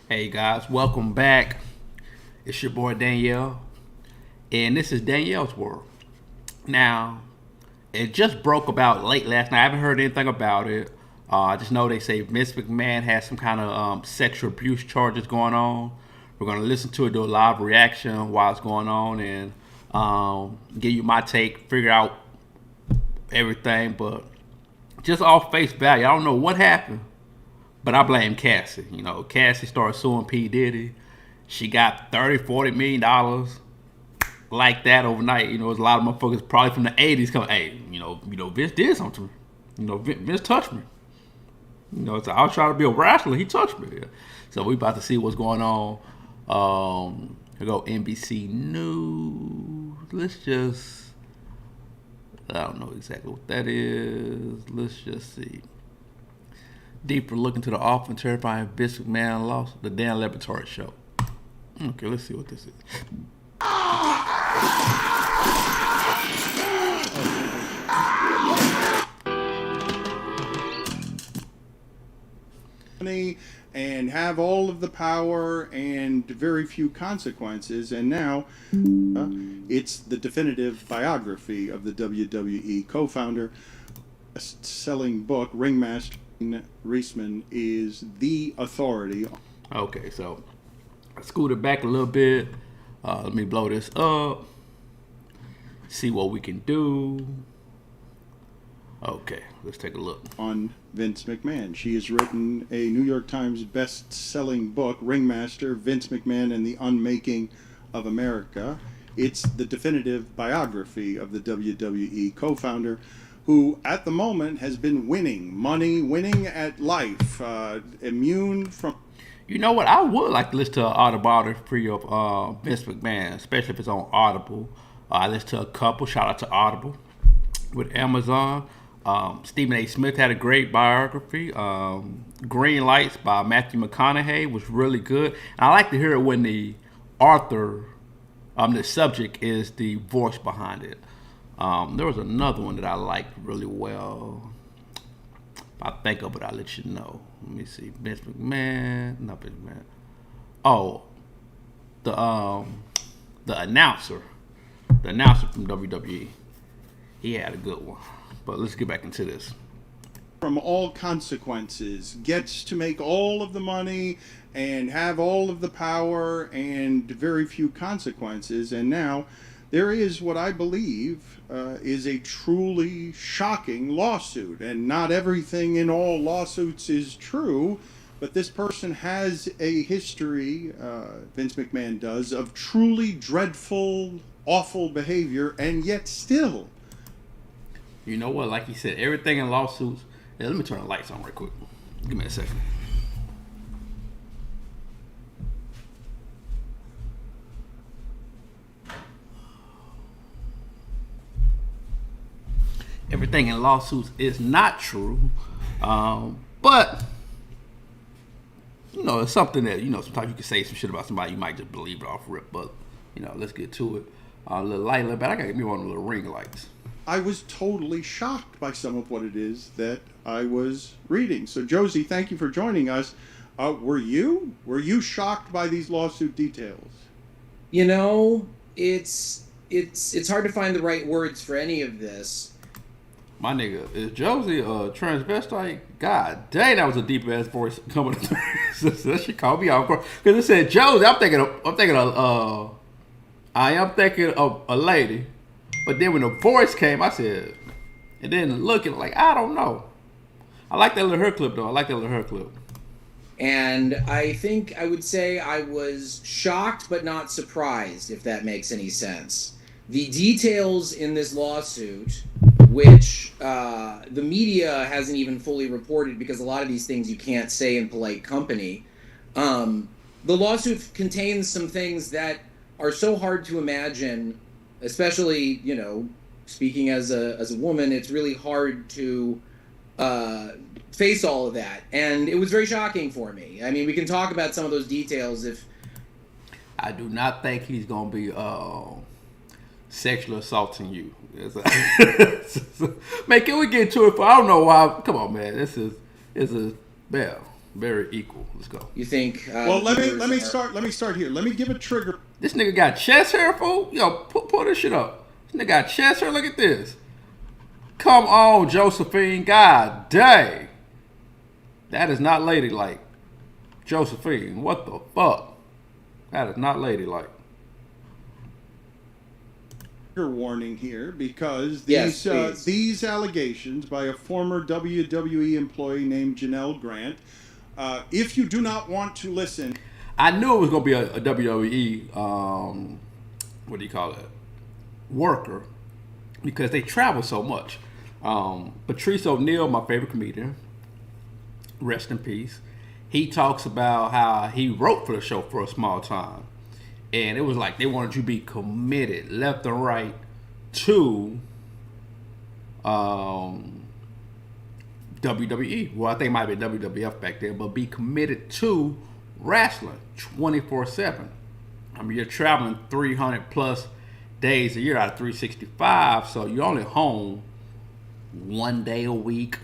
Hey guys, welcome back. It's your boy Danielle, and this is Danielle's World. Now, it just broke about late last night. I haven't heard anything about it. I just know they say Vince McMahon has some kind of sexual abuse charges going on. We're gonna listen to it, do a live reaction while it's going on, and give you my take, figure out everything. But just off face value, I don't know what happened. But I blame Cassie. Cassie started suing P. Diddy. She got 30, $40 million like that overnight. There's a lot of motherfuckers probably from the 80s coming, hey, Vince did something to me. Vince touched me. So I was trying to be a wrestler. He touched me. So we about to see what's going on. Here go NBC News. I don't know exactly what that is. Let's just see. Deeper look into the often terrifying Vince McMahon loss, the Dan Laboratory Show. Okay, let's see what this is. And have all of the power and very few consequences. And now it's the definitive biography of the WWE co-founder. Selling book, Ringmaster Reisman is the authority. Okay, so I scooted back a little bit. Let me blow this up. See what we can do. Okay, let's take a look. On Vince McMahon. She has written a New York Times best-selling book, Ringmaster, Vince McMahon and the Unmaking of America. It's the definitive biography of the WWE co-founder, who at the moment has been winning money, winning at life, immune from... You know what? I would like to listen to an autobiography of Vince McMahon, especially if it's on Audible. I listened to a couple. Shout out to Audible with Amazon. Stephen A. Smith had a great biography. Green Lights by Matthew McConaughey was really good. And I like to hear it when the author, the subject is the voice behind it. There was another one that I liked really well. If I think of it, I'll let you know. Let me see. Vince McMahon. Not Vince McMahon. Oh, the announcer. The announcer from WWE. He had a good one. But let's get back into this. From all consequences, gets to make all of the money and have all of the power and very few consequences. And now there is what I believe is a truly shocking lawsuit. And not everything in all lawsuits is true, but this person has a history, Vince McMahon does, of truly dreadful, awful behavior, and yet still. You know what? Like you said, everything in lawsuits. Yeah, let me turn the lights on right quick. Give me a second. Everything in lawsuits is not true, but it's something that sometimes you can say some shit about somebody, you might just believe it off rip. But let's get to it. A little light, but I gotta get me one of the little ring lights. I was totally shocked by some of what it is that I was reading. So, Josie, thank you for joining us. Were you shocked by these lawsuit details? It's hard to find the right words for any of this. My nigga, is Josie a transvestite? God dang, that was a deep ass voice coming through. That shit caught me off guard because it said Josie. I'm thinking of a lady. But then when the voice came, I said, and then looking like, I don't know. I like that little hair clip, though. And I think I would say I was shocked but not surprised, if that makes any sense. The details in this lawsuit, which the media hasn't even fully reported because a lot of these things you can't say in polite company, the lawsuit contains some things that are so hard to imagine. Especially, speaking as a woman, it's really hard to face all of that. And it was very shocking for me. I mean, we can talk about some of those details if... I do not think he's going to be sexually assaulting you. Man, can we get to it? I don't know why. Come on, man. This is bell. Very equal. Let's go. You think? Well, let me start here. Let me give a trigger. This nigga got chest hair, fool. Yo, pull this shit up. This nigga got chest hair. Look at this. Come on, Josephine. God dang. That is not ladylike. Josephine, what the fuck? That is not ladylike. Warning here because Yes, these allegations by a former WWE employee named Janelle Grant. If you do not want to listen, I knew it was gonna be a WWE what do you call it, worker, because they travel so much. Patrice O'Neal, my favorite comedian, rest in peace. He talks about how he wrote for the show for a small time. And it was like they wanted you to be committed left and right to WWE. Well, I think it might be WWF back then, but be committed to wrestling 24/7. I mean, you're traveling 300 plus days a year out of 365, so you're only home 1 day a week.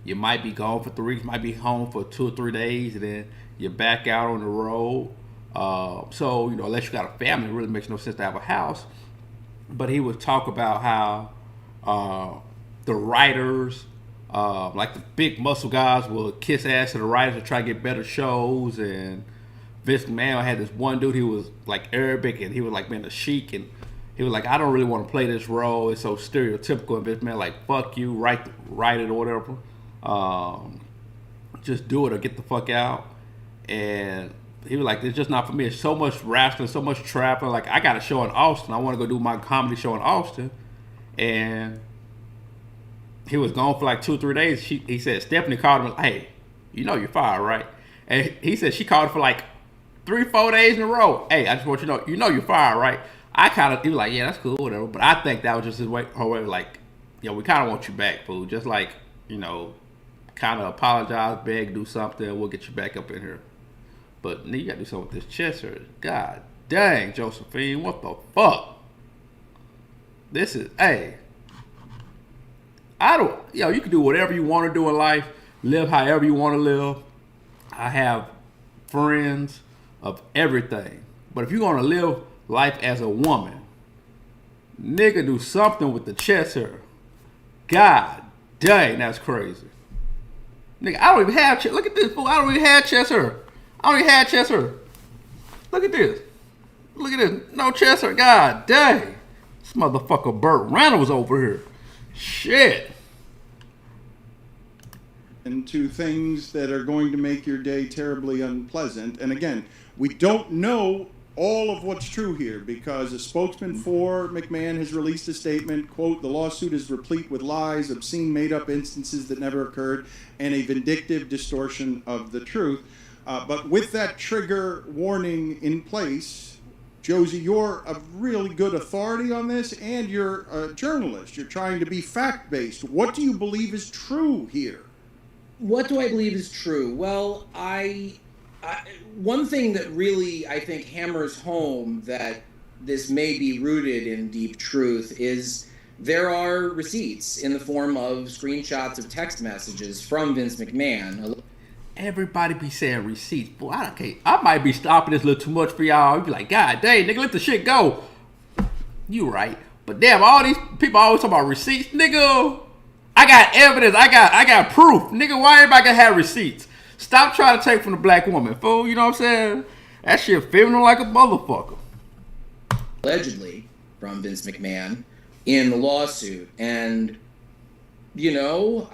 You might be gone for 3 weeks, might be home for 2 or 3 days, and then you're back out on the road. So, you know, unless you got a family, it really makes no sense to have a house. But he would talk about how the writers, like the big muscle guys, will kiss ass to the writers to try to get better shows. And Vince McMahon had this one dude, he was like Arabic, and he was like being a sheik, and he was like, I don't really want to play this role. It's so stereotypical. And Vince McMahon like, fuck you, write it or whatever. Just do it or get the fuck out. And he was like, it's just not for me. It's so much wrestling, so much traveling. Like, I got a show in Austin. I want to go do my comedy show in Austin. And he was gone for like 2 or 3 days. He said, Stephanie called him, hey, you know you're fired, right? And he said she called him for like 3 or 4 days in a row. Hey, I just want you know you're fired, right? He was like, yeah, that's cool, whatever. But I think that was just her way, like, yo, we kind of want you back, fool. Just like, you know, kind of apologize, beg, do something, we'll get you back up in here. But you gotta do something with this chest hair. God dang, Josephine, what the fuck? This is, hey. You can do whatever you want to do in life, live however you want to live. I have friends of everything. But if you're gonna live life as a woman, nigga, do something with the chest hair. God dang, that's crazy. Nigga, I don't even have chest. Look at this fool. I don't even have chest hair. I don't even have chest hair. Look at this. Look at this. No chest hair. God dang. This motherfucker Burt Reynolds over here. Shit. Into things that are going to make your day terribly unpleasant. And again, we don't know all of what's true here because a spokesman for McMahon has released a statement, quote, the lawsuit is replete with lies, obscene made-up instances that never occurred, and a vindictive distortion of the truth. But with that trigger warning in place, Josie, you're a really good authority on this, and you're a journalist. You're trying to be fact-based. What do you believe is true here? What do I believe is true? Well, one thing that really, I think, hammers home that this may be rooted in deep truth is there are receipts in the form of screenshots of text messages from Vince McMahon. Everybody be saying receipts. Boy, I might be stopping this a little too much for y'all. You be like, God dang, nigga, let the shit go. You right. But damn, all these people always talk about receipts. Nigga, I got evidence. I got proof. Nigga, why everybody gotta have receipts? Stop trying to take from the black woman, fool. You know what I'm saying? That shit feeling like a motherfucker. Allegedly from Vince McMahon in the lawsuit. And you know,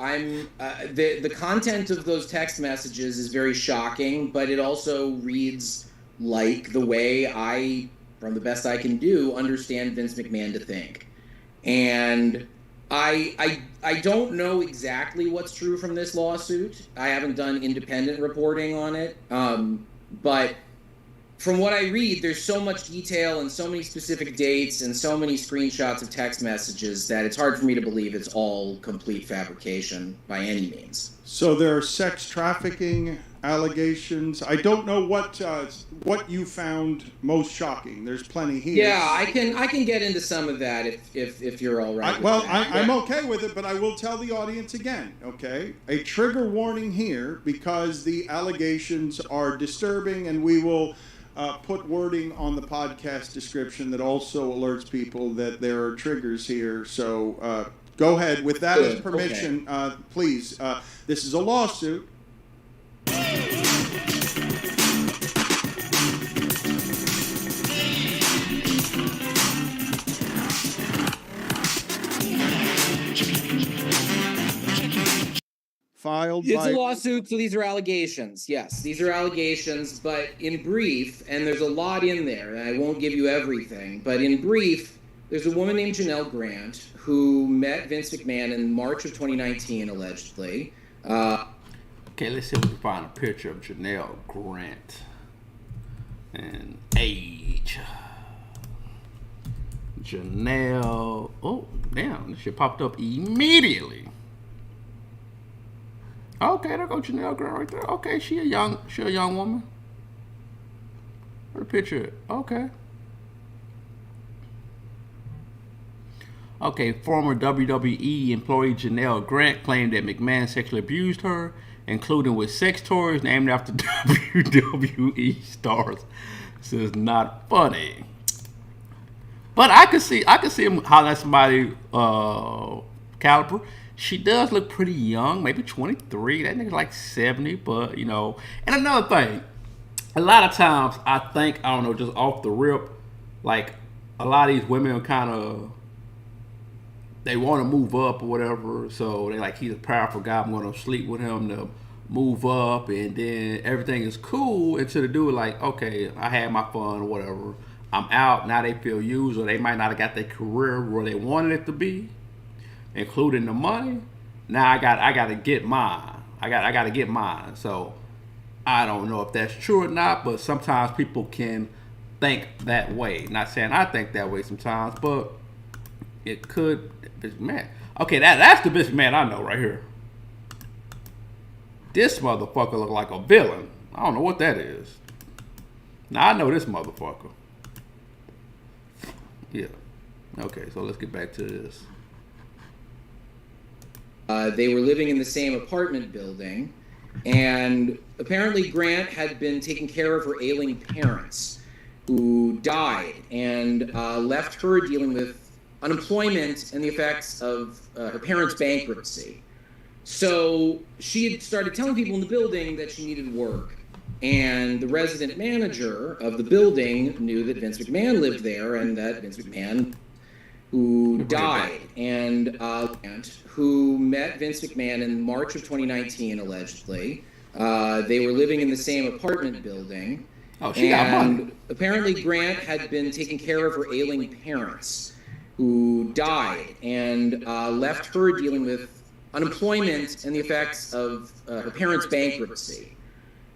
the content of those text messages is very shocking, but it also reads like the way I, from the best I can do, understand Vince McMahon to think. And I don't know exactly what's true from this lawsuit. I haven't done independent reporting on it, but from what I read, there's so much detail and so many specific dates and so many screenshots of text messages that it's hard for me to believe it's all complete fabrication by any means. So there are sex trafficking allegations. I don't know what you found most shocking. There's plenty here. Yeah, I can get into some of that if you're all right. I'm okay with it, but I will tell the audience again, okay? A trigger warning here because the allegations are disturbing, and we will put wording on the podcast description that also alerts people that there are triggers here. So go ahead. With that as permission, please. This is a lawsuit. It's a lawsuit, so these are allegations. Yes, these are allegations, but in brief, and there's a lot in there, and I won't give you everything, but in brief, there's a woman named Janelle Grant who met Vince McMahon in March of 2019, allegedly. Okay, let's see if we can find a picture of Janelle Grant and age. Janelle, oh, damn, this shit popped up immediately. Okay, there goes Janelle Grant right there. Okay, she a young woman. Her picture. Okay. Okay, former WWE employee Janelle Grant claimed that McMahon sexually abused her, including with sex toys named after WWE stars. This is not funny. But I could see how that's somebody caliber. She does look pretty young, maybe 23. That nigga's like 70, but you know. And another thing, a lot of times I think, I don't know, just off the rip, like a lot of these women are kind of, they want to move up or whatever. So they like, he's a powerful guy, I'm going to sleep with him to move up, and then everything is cool until the dude like, okay, I had my fun or whatever. I'm out. Now they feel used, or they might not have got their career where they wanted it to be, including the money. Now I got to get mine. I got to get mine. So I don't know if that's true or not, but sometimes people can think that way. Not saying I think that way sometimes, but it could. Man, okay, that's the bitch man I know right here. This motherfucker look like a villain. I don't know what that is. Now I know this motherfucker. Yeah. Okay, so let's get back to this. They were living in the same apartment building, and apparently Grant had been taking care of her ailing parents who died, and left her dealing with unemployment and the effects of her parents' bankruptcy. So she had started telling people in the building that she needed work, and the resident manager of the building knew that Vince McMahon lived there, and that Vince McMahon, who died, and who met Vince McMahon in March of 2019, allegedly. They were living in the same apartment building. Oh, she got money. Apparently Grant had been taking care of her ailing parents who died, and left her dealing with unemployment and the effects of her parents' bankruptcy.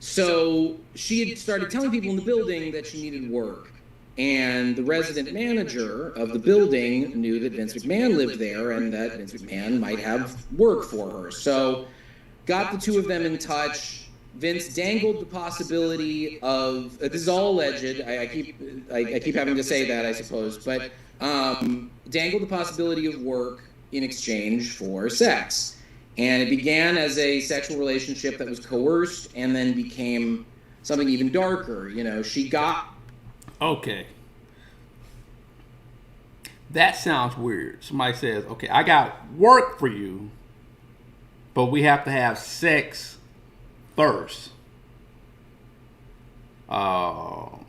So she had started telling people in the building that she needed work, and the resident manager of the building knew that Vince McMahon lived there and that Vince McMahon might have work for her. So got the two of them in touch. Vince dangled the possibility of, this is all alleged, I keep having to say that, I suppose, but dangled the possibility of work in exchange for sex. And it began as a sexual relationship that was coerced and then became something even darker. You know, she got... Okay. That sounds weird. Somebody says, okay, I got work for you, but we have to have sex first. And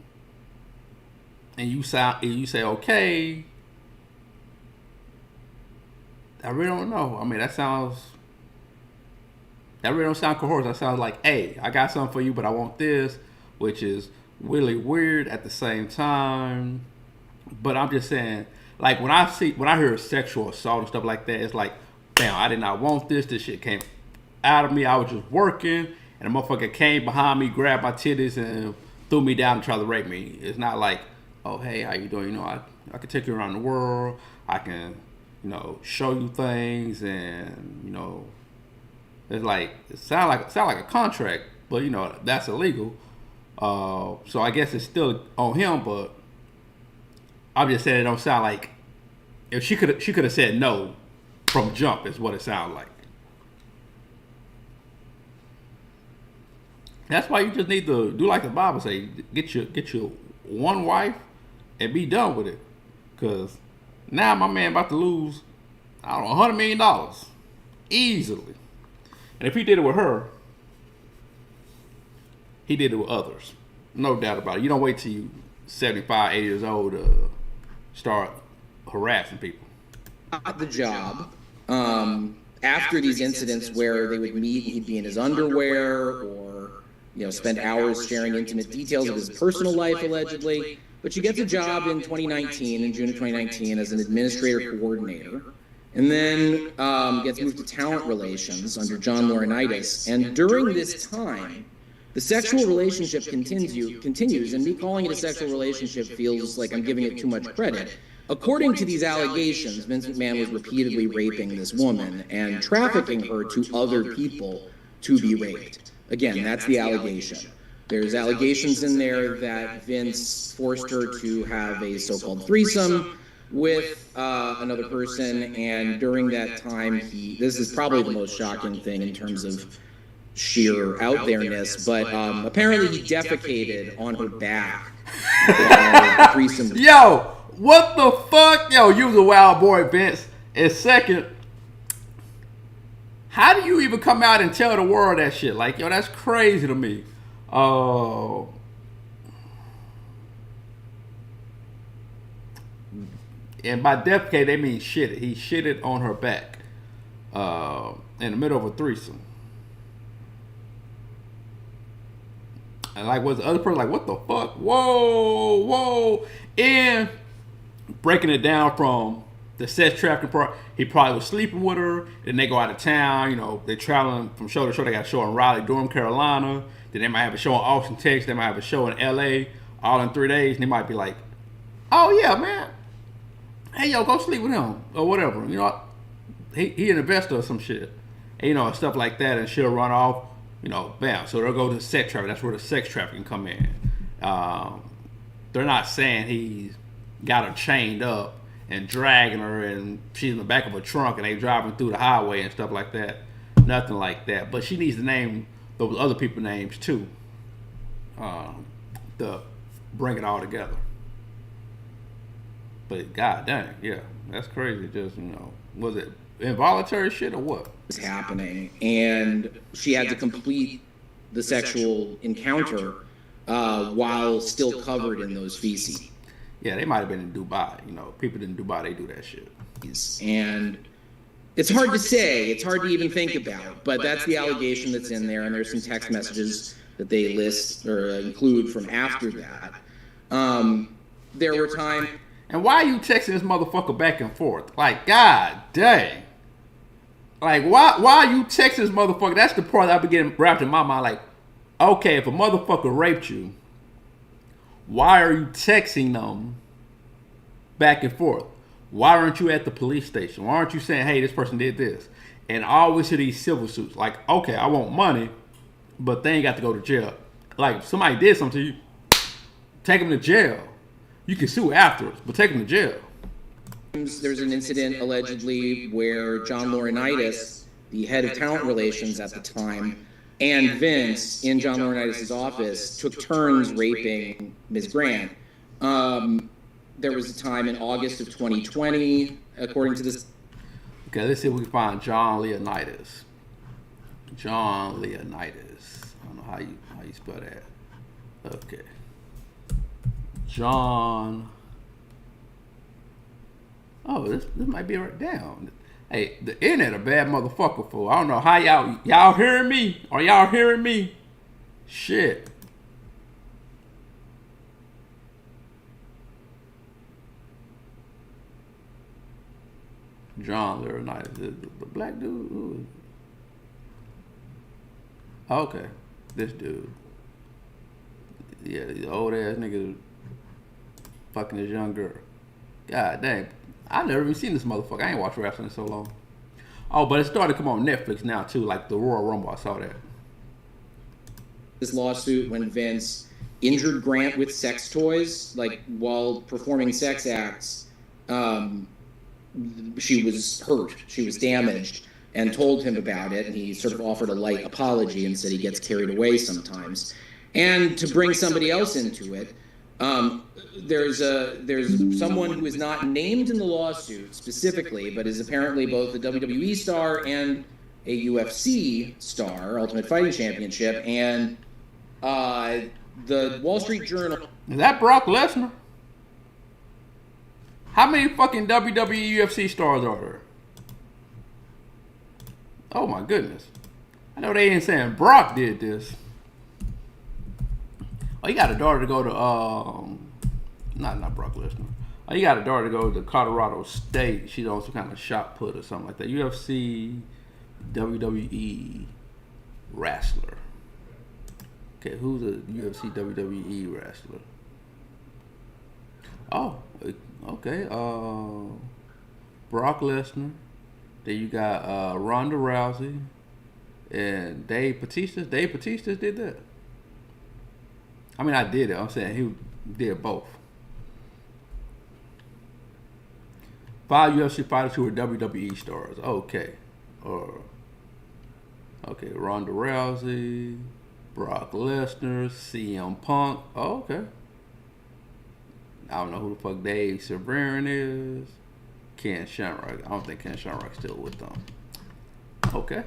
you say, okay. I really don't know. I mean, that really don't sound coercive. That sounds like, hey, I got something for you, but I want this, which is really weird at the same time. But I'm just saying, like, when I hear sexual assault and stuff like that, it's like, damn, I did not want this. This shit came out of me. I was just working, and a motherfucker came behind me, grabbed my titties, and threw me down and tried to rape me. It's not like, oh, hey, how you doing? You know, I can take you around the world. I can, you know, show you things, and, you know, it's like, it sound like a contract, but you know that's illegal. So I guess it's still on him, but I'm just saying it don't sound like if she could have said no from jump is what it sounds like. That's why you just need to do like the Bible say, get your one wife and be done with it. Cause now my man about to lose, I don't know, $100 million easily. And if he did it with her, he did it with others. No doubt about it. You don't wait till you 75, 80 years old to start harassing people. Got the job after these incidents where they would meet and he'd be in his underwear or, you know, spend hours sharing intimate details of his personal life, allegedly. But she gets a job in 2019, in June of 2019, as an administrator coordinator, and then gets moved to talent relations under John Laurinaitis. And during this time, the sexual relationship continues, and me calling it a sexual relationship feels like I'm giving it too much credit. According to these allegations, Vince McMahon was repeatedly raping this woman and trafficking her to other people to be raped. Again, that's the allegation. There's allegations in there that Vince forced her to have a so-called threesome with another person, and during that time, this is probably the most shocking thing in terms of sheer out there-ness, but apparently he defecated on her back. Threesome. Yo, what the fuck? Yo, you was a wild boy, Vince. And second, how do you even come out and tell the world that shit? Like, yo, that's crazy to me. And by defecate, they mean shit. He shitted on her back in the middle of a threesome. And like, was the other person like, what the fuck? Whoa. And breaking it down from the sex trafficking part, he probably was sleeping with her. Then they go out of town. You know, they're traveling from show to show. They got a show in Raleigh, Durham, Carolina. Then they might have a show in Austin, Texas. They might have a show in LA, all in 3 days. And they might be like, oh yeah, man. Hey, yo, go sleep with him or whatever. You know, he an investor or some shit. And, you know, stuff like that. And she'll run off, you know, bam. So they'll go to sex trafficking. That's where the sex trafficking come in. They're not saying he's got her chained up and dragging her and she's in the back of a trunk and they driving through the highway and stuff like that. Nothing like that. But she needs to name those other people's names too, to bring it all together. But god dang, yeah, that's crazy. Just, you know, was it involuntary shit or what? Was happening, and she had to complete the sexual encounter while still covered in those feces. Yeah, they might have been in Dubai. You know, people in Dubai, they do that shit. And it's hard to say. It's hard to even think about. But that's the allegation that's in there. And there's some text messages that they list or include from after that. There were times. And why are you texting this motherfucker back and forth? Like, god dang. Like, why are you texting this motherfucker? That's the part that I be getting wrapped in my mind. Like, okay, if a motherfucker raped you, why are you texting them back and forth? Why aren't you at the police station? Why aren't you saying, hey, this person did this? And I always hear these civil suits. Like, okay, I want money, but they ain't got to go to jail. Like, if somebody did something to you, take them to jail. You can sue afterwards, but take them to jail. There's an incident allegedly where John Laurinaitis, the head of talent relations at the time, and Vince in John Laurinaitis' office took turns raping Ms. Grant. There was a time in August of 2020, according to this. Okay, let's see if we can find John Laurinaitis. John Laurinaitis. I don't know how you spell that. Okay. John. Oh, this might be right down. Hey, the internet a bad motherfucker for. I don't know how y'all hearing me? Are y'all hearing me? Shit. John Laurinaitis, the black dude. Ooh. Okay, this dude. Yeah, the old ass nigga fucking this young girl. God dang. I've never even seen this motherfucker. I ain't watched wrestling in so long. Oh, but it started to come on Netflix now too, like the Royal Rumble. I saw that. this lawsuit when Vince injured Grant with sex toys, like while performing sex acts. She was hurt, she was damaged, and told him about it, and he sort of offered a light apology and said he gets carried away sometimes. And to bring somebody else into it, there's someone who is not named in the lawsuit specifically, but is apparently both a WWE star and a UFC star, Ultimate Fighting Championship, and the Wall Street Journal. Is that Brock Lesnar? How many fucking WWE UFC stars are there? Oh my goodness. I know they ain't saying Brock did this. Oh, you got a daughter to go to, not Brock Lesnar. Oh, you got a daughter to go to Colorado State. She's on some kind of shot put or something like that. UFC, WWE wrestler. Okay, who's a UFC, WWE wrestler? Oh, okay. Brock Lesnar. Then you got Ronda Rousey and Dave Bautista. Dave Bautista did that. I mean, I did it. I'm saying he did both. 5 UFC fighters who are WWE stars. Okay. Okay, Ronda Rousey, Brock Lesnar, CM Punk. Oh, okay. I don't know who the fuck Dave Severn is. Ken Shamrock. I don't think Ken Shamrock's still with them. Okay.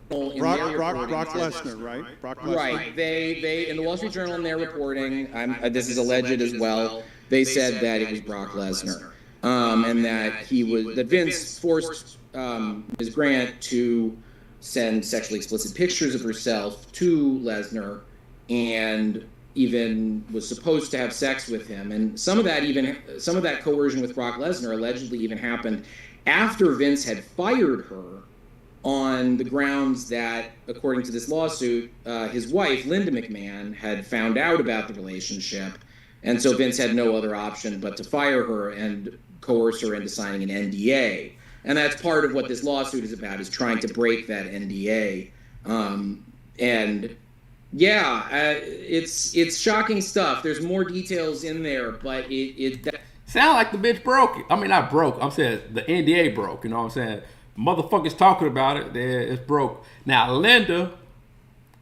Brock Lesnar, right? Brock Lesnar. Right. They in the Wall Street Journal in their reporting, this is alleged as well. They said that it was Brock Lesnar, and that Vince forced Ms. Grant to send sexually explicit pictures of herself to Lesnar, and even was supposed to have sex with him. And some of that coercion with Brock Lesnar allegedly even happened after Vince had fired her on the grounds that, according to this lawsuit, his wife, Linda McMahon, had found out about the relationship. And so Vince had no other option but to fire her and coerce her into signing an NDA. And that's part of what this lawsuit is about, is trying to break that NDA. It's shocking stuff. There's more details in there, but it sound like the bitch broke it. I mean, not broke. I'm saying the NDA broke. You know what I'm saying? Motherfuckers talking about it. It's broke. Now Linda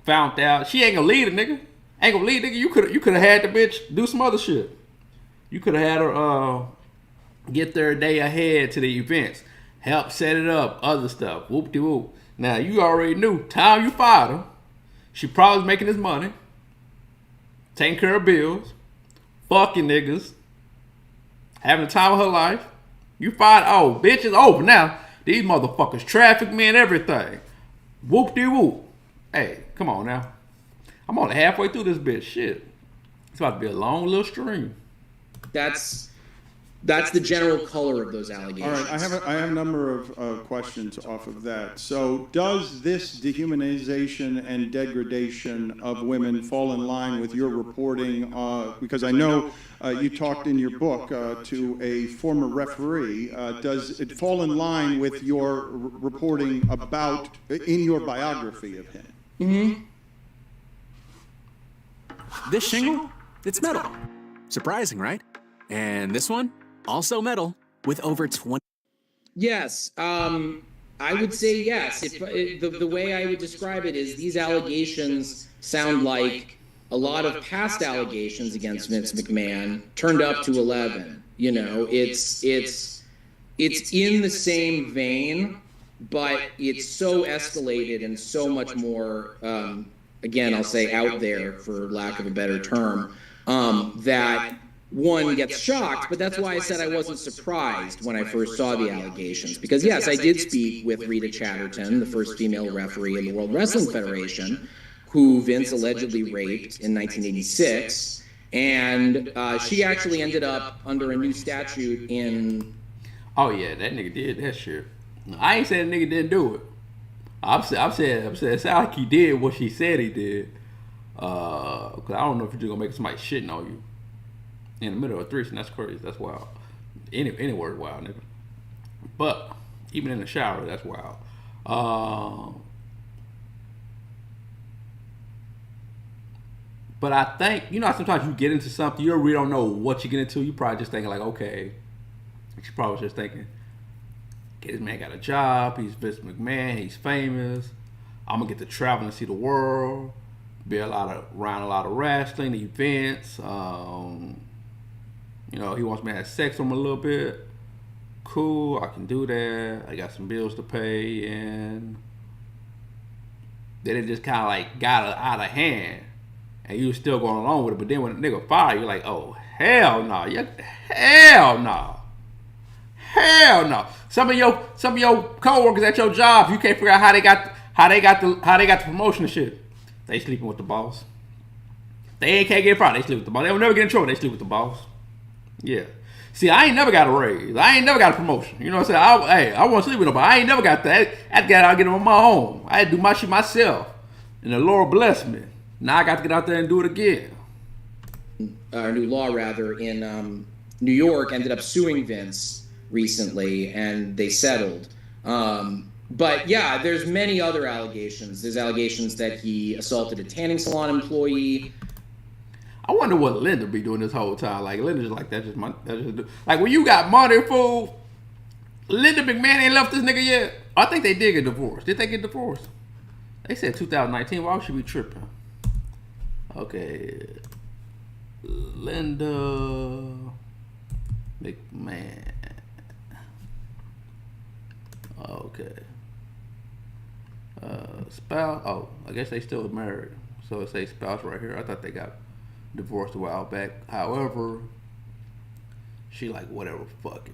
found out she ain't gonna lead a nigga. Ain't gonna lead nigga. You could have had the bitch do some other shit. You could have had her get there a day ahead to the events, help set it up, other stuff. Whoop de whoop. Now you already knew. Time you fired her, she probably was making his money, taking care of bills, fucking niggas, having the time of her life. You fired. Oh, bitch, it's over now. These motherfuckers traffic me and everything. Whoop de whoop. Hey, come on now. I'm only halfway through this bitch. Shit. It's about to be a long little stream. That's the general color of those allegations. All right, I have a number of questions off of that. So does this dehumanization and degradation of women fall in line with your reporting? Because I know you talked in your book to a former referee. Does it fall in line with your reporting about, in your biography of him? Mm-hmm. This shingle, it's metal. Surprising, right? And this one? Also metal, with over 20. Yes, I would say yes. The way I would describe it is these allegations sound like a lot of past allegations against Vince McMahon turned up to 11. You know, it's in the same vein, but it's so escalated and so much more, again, I'll say out there for lack of a better term, that one gets shocked, but that's why I said I wasn't surprised when I first saw the allegations. Because yes, I did speak with Rita Chatterton, the first female referee in the World Wrestling Federation, who Vince allegedly raped in 1986. And she actually ended up under a new statute in... Oh yeah, that nigga did that shit. I ain't saying the nigga didn't do it. I'm saying it sounds like he did what she said he did. Cause I don't know if you're just gonna make somebody shitting on you in the middle of a threesome. That's crazy. That's wild. Anywhere wild, nigga. But even in the shower, that's wild. But I think, you know, sometimes you get into something, you really don't know what you get into. You probably just thinking like, okay, she probably was just thinking, okay, this man got a job, he's Vince McMahon, he's famous. I'm gonna get to travel and see the world, be around a lot of wrestling events. You know, he wants me to have sex with him a little bit. Cool, I can do that. I got some bills to pay, and then it just kind of like got out of hand, and you was still going along with it. But then when a nigga fired, you're like, oh hell no, hell no, hell no. Some of your coworkers at your job, you can't figure out how they got the promotion and shit. They sleeping with the boss. They can't get fired. They sleep with the boss. They will never get in trouble. They sleep with the boss. Yeah. See, I ain't never got a raise. I ain't never got a promotion. You know what I'm saying? I want to sleep with nobody. I ain't never got that. I got to get on my own. I had to do my shit myself. And the Lord blessed me. Now I got to get out there and do it again. New law, rather, in New York ended up suing Vince recently, and they settled. But yeah, there's many other allegations. There's allegations that he assaulted a tanning salon employee. I wonder what Linda be doing this whole time. Like, Linda's like, like, when you got money, fool, Linda McMahon ain't left this nigga yet. I think they did get divorced. Did they get divorced? They said 2019. Why would she be tripping? Okay. Linda McMahon. Okay. Spouse. Oh, I guess they still married. So it says spouse right here. I thought they got divorced a while back. However, she like, whatever, fuck it.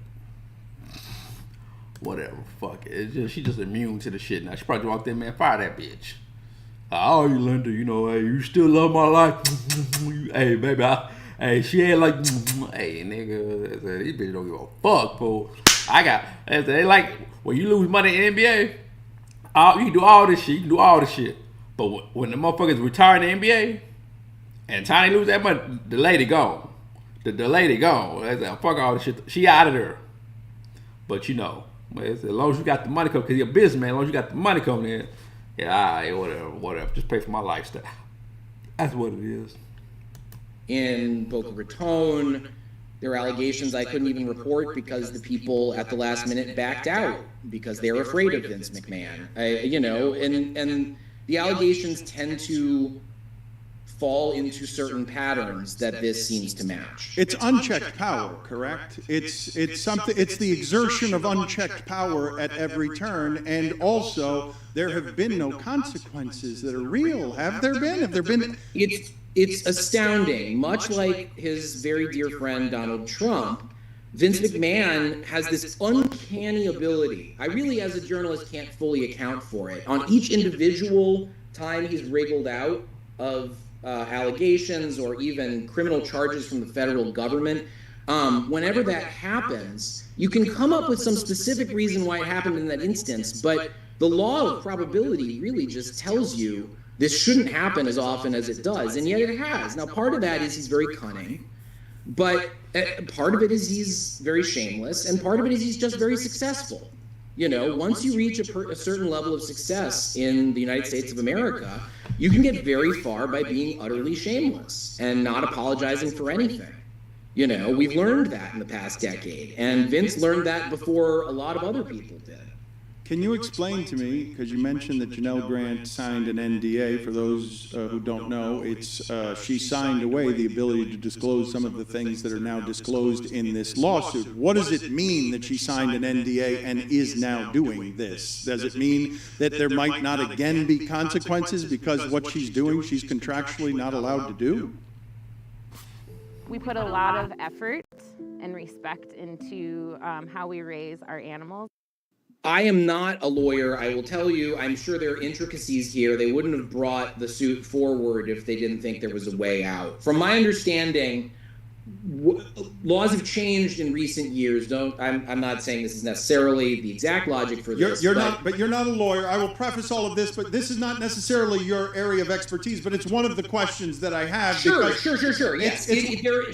Whatever, fuck it. It's just, she just immune to the shit now. She probably walked in, man, fire that bitch. Oh, you Linda, you know, hey, you still love my life. Hey, baby, hey, she ain't like, hey, nigga, these bitches don't give a fuck, fool. They like, when you lose money in the NBA, you can do all this shit, But when the motherfuckers retire in the NBA, and Tiny lose that money, the lady gone. The lady gone. That's like, fuck all this shit. She out of there. But you know, as long as you got the money coming, because you're a businessman, as long as you got the money coming in, yeah, all right, whatever. Just pay for my lifestyle. That's what it is. In Boca Raton, there are allegations I couldn't even report because the people at the last minute backed out because they were afraid of Vince McMahon. And the allegations tend to fall into certain patterns that this seems to match. It's unchecked power, correct? It's something. It's the exertion of unchecked power at every turn, and also there have been no consequences that are real. Have there been? Have there been? It's astounding. Much like his very dear friend Donald Trump, Vince McMahon has this uncanny ability. I really, as a journalist, can't fully account for it. On each individual time he's wriggled out of allegations or even criminal charges from the federal government, whenever that happens, you can come up with some specific reason why it happened in that instance, but the law of probability really just tells you this shouldn't happen as often as it does, and yet it has. Now, part of that is he's very cunning, but part of it is he's very shameless, and part of it is he's just very successful. You know, once you reach a certain level of success in the United States of America, you can get very far by being utterly shameless and not apologizing for anything. You know, we've learned that in the past decade, and Vince learned that before a lot of other people did. Can you explain to me, because you mentioned that Janelle Grant signed an NDA. For those who don't know, she signed away the ability to disclose some of the things that are now disclosed in this lawsuit. What does it mean that she signed an NDA and is now doing this? Does it mean that there might not again be consequences because what she's doing she's contractually not allowed to do? We put a lot of effort and respect into how we raise our animals. I am not a lawyer. I will tell you, I'm sure there are intricacies here. They wouldn't have brought the suit forward if they didn't think there was a way out. From my understanding, laws have changed in recent years. I'm not saying this is necessarily the exact logic for this. You're not a lawyer. I will preface all of this, but this is not necessarily your area of expertise, but it's one of the questions that I have. Sure. Yes,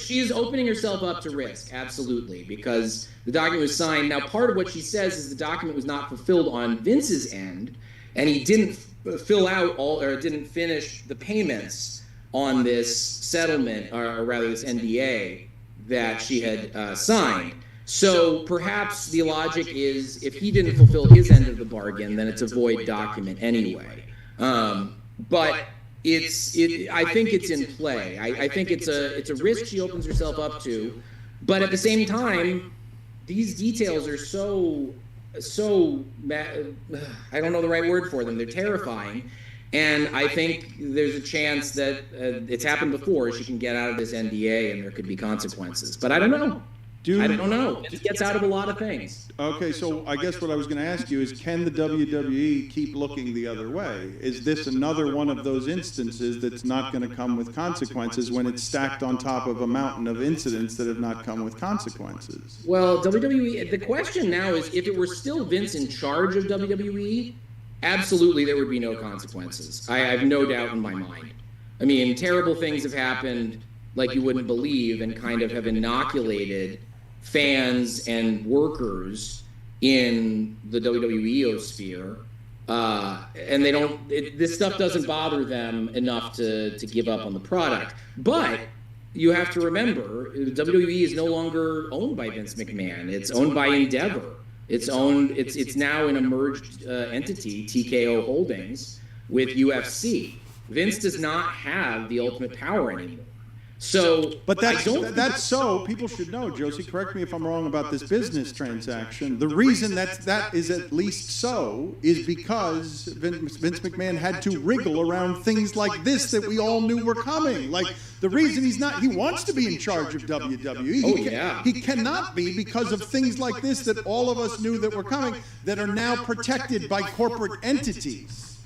she is opening herself up to risk, absolutely, because the document was signed. Now, part of what she says is the document was not fulfilled on Vince's end, and he didn't fill out didn't finish the payments on this settlement, or rather this NDA that she had signed. So perhaps the logic is if he didn't fulfill his end of the bargain, then it's a void document anyway. But I think it's in play. I think it's a risk she opens herself up to. But at the same time, these details are so I don't know the right word for them. They're terrifying. And I think there's a chance that it's happened before. She can get out of this NDA and there could be consequences. But I don't know. I don't know. It gets out of a lot of things. Okay, so I guess what I was going to ask you is, can the WWE keep looking the other way? Is this another one of those instances that's not going to come with consequences when it's stacked on top of a mountain of incidents that have not come with consequences? Well, WWE, the question now is, if it were still Vince in charge of WWE, absolutely there would be no consequences. I have no doubt in my mind. I mean, terrible things have happened like you wouldn't believe and kind of have inoculated fans and workers in the WWE sphere, and they don't. This stuff doesn't bother them enough to give up on the product. But you have to remember, WWE is no longer owned by Vince McMahon. It's owned by Endeavor. It's now an emerged entity, TKO Holdings, with UFC. Vince does not have the ultimate power anymore. So, but that's so. People should know, Josie. Correct me if I'm wrong about this business transaction. The reason that is at least so is because Vince McMahon had to wriggle around things like this that we all knew were coming. Like the reason he wants to be in charge of WWE. He cannot be because of things like this that all of us knew that were coming that are now protected by corporate entities.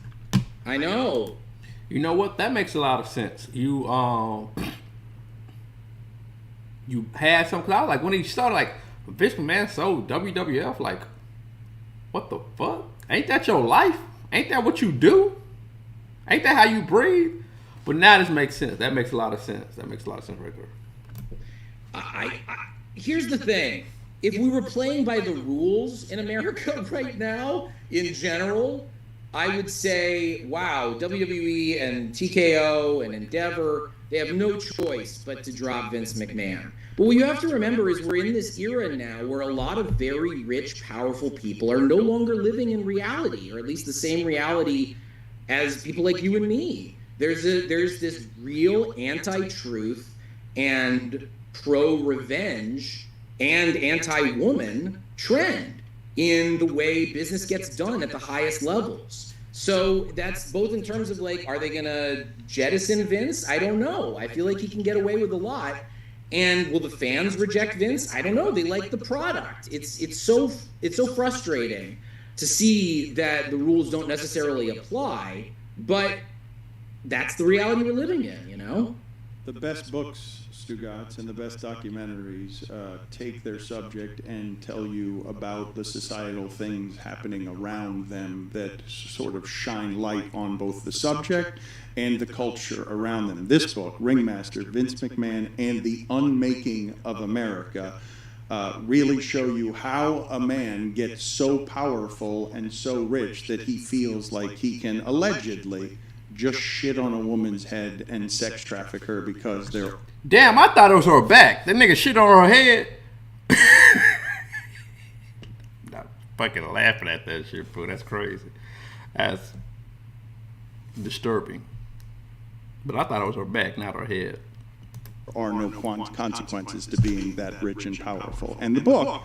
I know. You know what? That makes a lot of sense. You had some, cause I was like, when he started, like, Vince McMahon sold WWF, like, what the fuck? Ain't that your life? Ain't that what you do? Ain't that how you breathe? But now this makes sense. That makes a lot of sense. That makes a lot of sense right there. Here's the thing. If we were playing by the rules in America right now, in general, I would say, wow, WWE and TKO and Endeavor, they have no choice but to drop Vince McMahon. But what you have to remember is we're in this era now where a lot of very rich, powerful people are no longer living in reality, or at least the same reality as people like you and me. There's this real anti-truth and pro-revenge and anti-woman trend in the way business gets done at the highest levels. So that's both in terms of like, are they going to jettison Vince? I don't know. I feel like he can get away with a lot. And will the fans reject Vince? I don't know. They like the product. It's so frustrating to see that the rules don't necessarily apply, but that's the reality we're living in, you know? The best books, Stugatz, and the best documentaries take their subject and tell you about the societal things happening around them that sort of shine light on both the subject and the culture around them. This book, Ringmaster, Vince McMahon, and the Unmaking of America, really show you how a man gets so powerful and so rich that he feels like he can allegedly just shit on a woman's head and sex traffic her because they're... Damn, I thought it was her back. That nigga shit on her head. Not fucking laughing at that shit, bro. That's crazy. That's disturbing. But I thought it was her back, not her head. There are no consequences to being that rich and powerful. And the book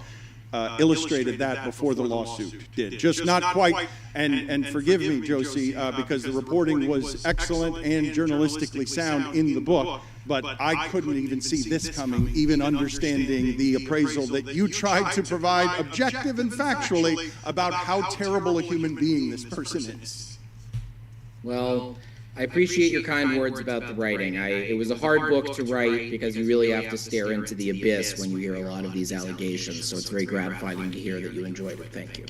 illustrated that before the lawsuit did. Just not quite, and forgive me, Josie, because the reporting was excellent and journalistically sound in the book, but I couldn't even see this coming, even understanding the appraisal that you tried to provide objective and factually about how terrible a human being this person is. Well, I appreciate your kind words about the writing. It was a hard book to write because you really have to stare into the abyss when you hear a lot of these allegations. So it's very gratifying to hear that you enjoyed it. Thank you.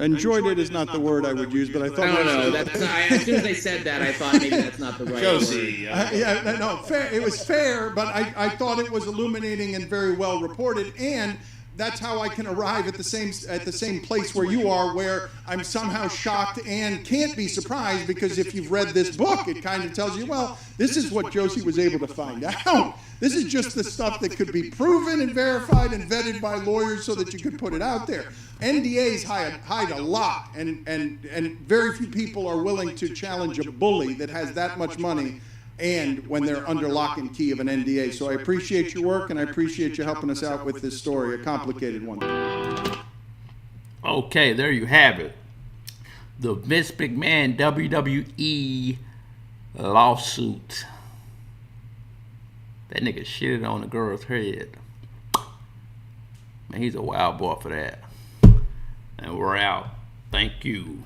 Enjoyed it is not the word I would use, but I thought... No, that's not, as soon as I said that, I thought maybe that's not the right word. Fair. It was fair, but I thought it was illuminating and very well reported. And that's how I can arrive at the same place where you are, where I'm somehow shocked and can't be surprised, because if you've read this book, it kind of tells you, well, this is what Josie was able to find out. This is just the stuff that could be proven and verified and vetted by lawyers so that you could put it out there. NDAs hide a lot, and very few people are willing to challenge a bully that has that much money, and when they're under lock and key of an NDA. So I appreciate your work, and I appreciate you helping us out with this story, a complicated one. Okay, there you have it. The Vince McMahon WWE lawsuit. That nigga shitted on the girl's head. Man, he's a wild boy for that. And we're out. Thank you.